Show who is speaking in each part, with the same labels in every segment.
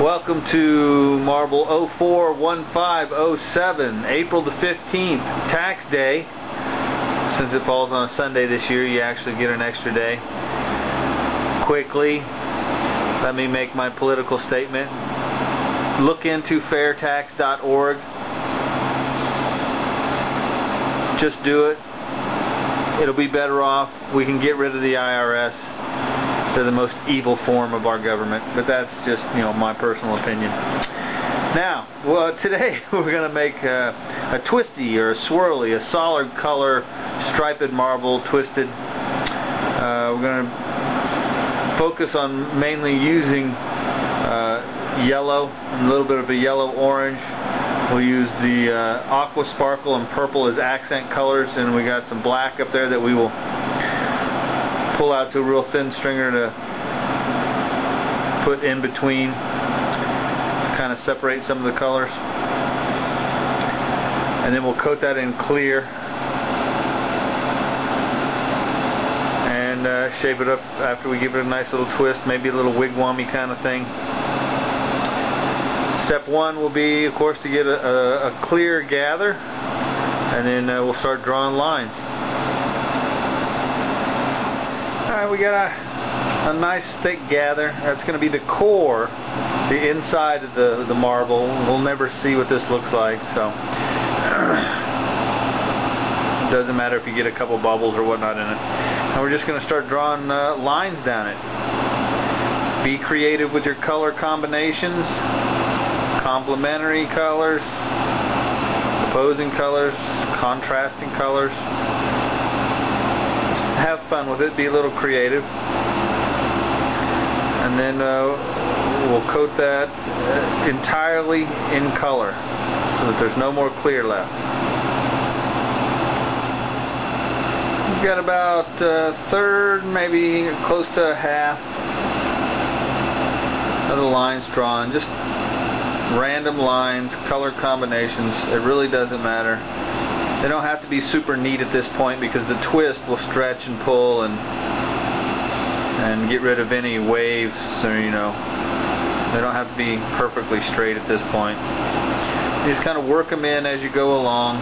Speaker 1: Welcome to Marble 041507, April the 15th, tax day. Since it falls on a Sunday this year, you actually get an extra day. Quickly, let me make my political statement. Look into fairtax.org. Just do it. It'll be better off. We can get rid of the IRS. They're the most evil form of our government, but that's just, my personal opinion. Now, today we're going to make a twisty or a swirly, a solid color striped marble twisted. We're going to focus on mainly using yellow, and a little bit of a yellow orange. We'll use the aqua sparkle and purple as accent colors, and we got some black up there that we will pull out to a real thin stringer to put in between, kind of separate some of the colors, and then we'll coat that in clear and shape it up after we give it a nice little twist, maybe a little wigwam-y kind of thing. Step one will be, of course, to get a clear gather, and then we'll start drawing lines. Alright, we got a nice thick gather. That's going to be the core, the inside of the marble. We'll never see what this looks like, so it doesn't matter if you get a couple bubbles or whatnot in it. And we're just going to start drawing lines down it. Be creative with your color combinations, complementary colors, opposing colors, contrasting colors. Have fun with it, be a little creative, and then we'll coat that entirely in color so that there's no more clear left. We've got about a third, maybe close to a half of the lines drawn, just random lines, color combinations. It really doesn't matter. They don't have to be super neat at this point because the twist will stretch and pull and get rid of any waves, or they don't have to be perfectly straight at this point. You just kind of work them in as you go along,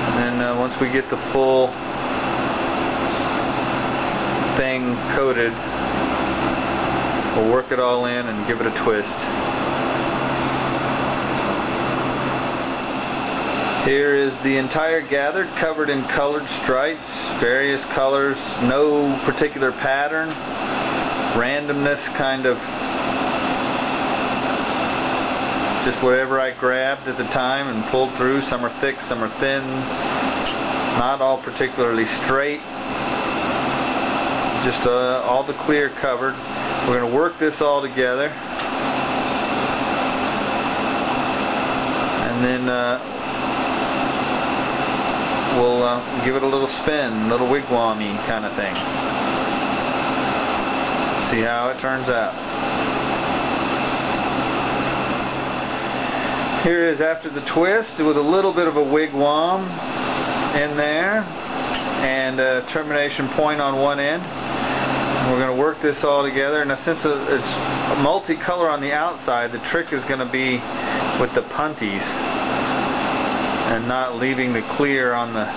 Speaker 1: and then once we get the full thing coated, we'll work it all in and give it a twist. Here is the entire gather covered in colored stripes, various colors, no particular pattern, randomness, kind of just whatever I grabbed at the time and pulled through. Some are thick, some are thin, not all particularly straight, just all the clear covered. We're going to work this all together, and then we'll give it a little spin, a little wigwam-y kind of thing. See how it turns out. Here is after the twist with a little bit of a wigwam in there and a termination point on one end. And we're going to work this all together. Now, since it's multicolor on the outside, the trick is going to be with the punties and not leaving the clear on the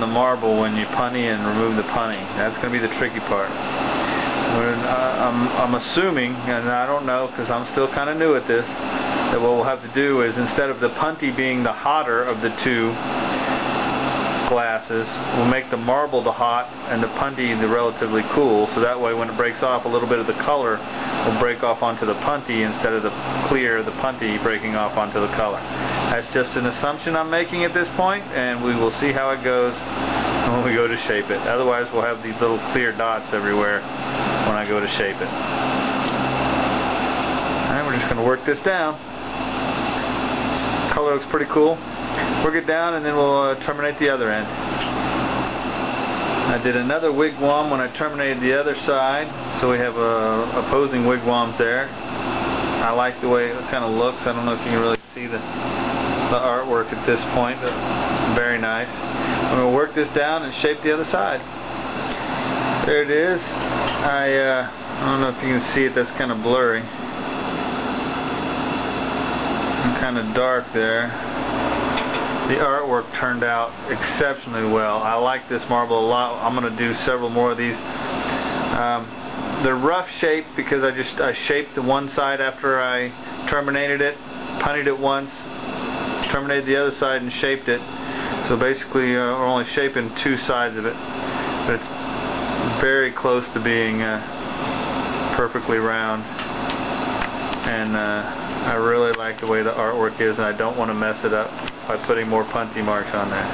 Speaker 1: marble when you punty and remove the punty. That's going to be the tricky part. I'm assuming, and I don't know because I'm still kind of new at this, that what we'll have to do is, instead of the punty being the hotter of the two glasses, we'll make the marble the hot and the punty the relatively cool, so that way when it breaks off, a little bit of the color will break off onto the punty instead of the clear, the punty breaking off onto the color. That's just an assumption I'm making at this point, and we will see how it goes when we go to shape it. Otherwise we'll have these little clear dots everywhere when I go to shape it. Alright, we're just going to work this down. Color looks pretty cool. Work it down and then we'll terminate the other end. I did another wigwam when I terminated the other side, so we have opposing wigwams there. I like the way it kind of looks. I don't know if you can really see the artwork at this point, but very nice. I'm going to work this down and shape the other side. There it is. I I don't know if you can see it, that's kind of blurry. And kind of dark there. The artwork turned out exceptionally well. I like this marble a lot. I'm going to do several more of these. They're rough shaped because I shaped the one side after I terminated it, punted it once, terminated the other side and shaped it. So basically we're only shaping two sides of it, but it's very close to being perfectly round. And I really like the way the artwork is, and I don't want to mess it up by putting more punty marks on there.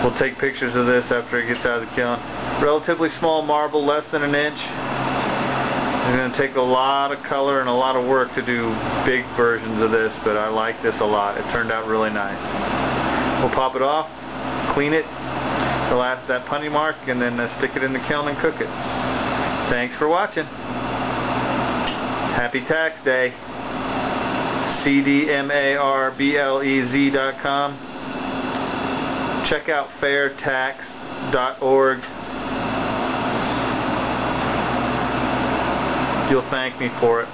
Speaker 1: We'll take pictures of this after it gets out of the kiln. Relatively small marble, less than an inch. It's going to take a lot of color and a lot of work to do big versions of this, but I like this a lot. It turned out really nice. We'll pop it off, clean it, fill out that punty mark, and then stick it in the kiln and cook it. Thanks for watching. Happy Tax Day. CDMARBLEZ.com. Check out fairtax.org. You'll thank me for it.